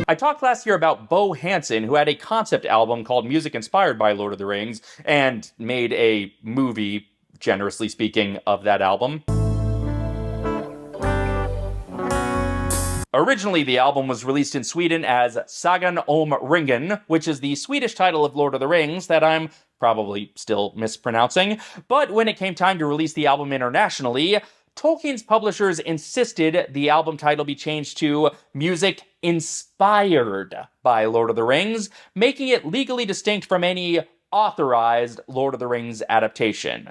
I talked last year about Bo Hansen, who had a concept album called Music Inspired by Lord of the Rings, and made a movie, generously speaking, of that album. Originally, the album was released in Sweden as Sagan om Ringen, which is the Swedish title of Lord of the Rings that I'm probably still mispronouncing. But when it came time to release the album internationally, Tolkien's publishers insisted the album title be changed to Music Inspired by Lord of the Rings, making it legally distinct from any authorized Lord of the Rings adaptation.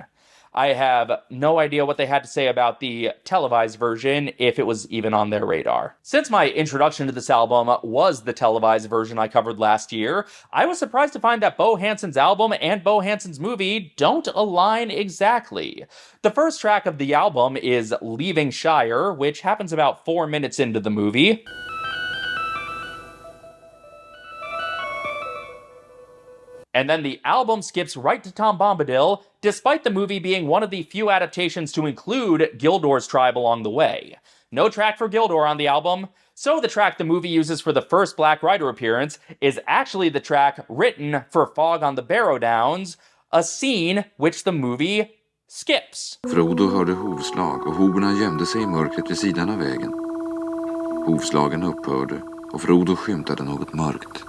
I have no idea what they had to say about the televised version, if it was even on their radar. Since my introduction to this album was the televised version I covered last year, I was surprised to find that Bo Hansen's album and Bo Hansen's movie don't align exactly. The first track of the album is Leaving Shire, which happens about 4 minutes into the movie. And then the album skips right to Tom Bombadil, despite the movie being one of the few adaptations to include Gildor's tribe along the way. No track for Gildor on the album, so the track the movie uses for the first Black Rider appearance is actually the track written for Fog on the Barrow Downs, a scene which the movie skips. Frodo hörde hovslag och hoberna gömde sig i mörkret vid sidan av vägen. Hovslagen upphörde och Frodo skymtade något mörkt.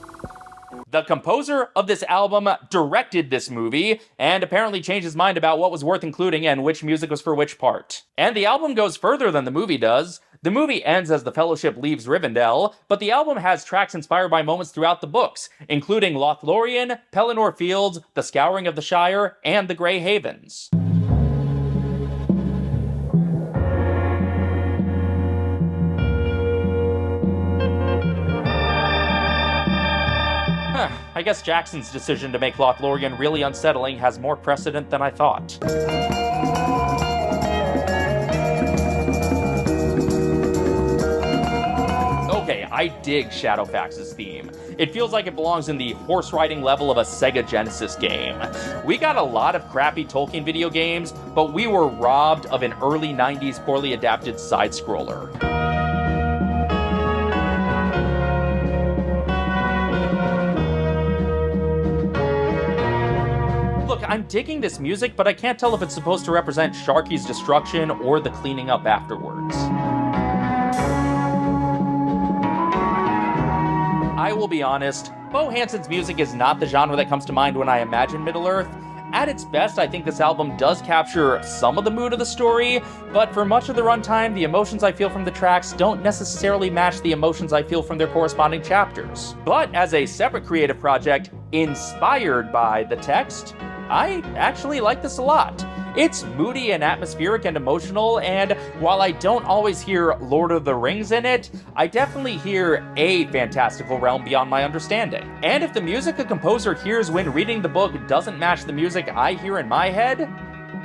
The composer of this album directed this movie, and apparently changed his mind about what was worth including and which music was for which part. And the album goes further than the movie does. The movie ends as the Fellowship leaves Rivendell, but the album has tracks inspired by moments throughout the books, including Lothlorien, Pelennor Fields, The Scouring of the Shire, and The Grey Havens. I guess Jackson's decision to make Lothlorien really unsettling has more precedent than I thought. Okay, I dig Shadowfax's theme. It feels like it belongs in the horse riding level of a Sega Genesis game. We got a lot of crappy Tolkien video games, but we were robbed of an early 90s poorly adapted side-scroller. Look, I'm digging this music, but I can't tell if it's supposed to represent Sharky's destruction or the cleaning up afterwards. I will be honest, Bo Hansen's music is not the genre that comes to mind when I imagine Middle-earth. At its best, I think this album does capture some of the mood of the story, but for much of the runtime, the emotions I feel from the tracks don't necessarily match the emotions I feel from their corresponding chapters. But as a separate creative project, inspired by the text, I actually like this a lot. It's moody and atmospheric and emotional, and while I don't always hear Lord of the Rings in it, I definitely hear a fantastical realm beyond my understanding. And if the music a composer hears when reading the book doesn't match the music I hear in my head,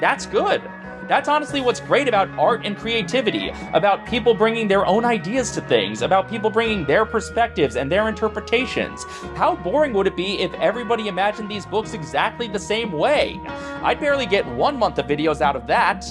that's good. That's honestly what's great about art and creativity, about people bringing their own ideas to things, about people bringing their perspectives and their interpretations. How boring would it be if everybody imagined these books exactly the same way? I'd barely get 1 month of videos out of that.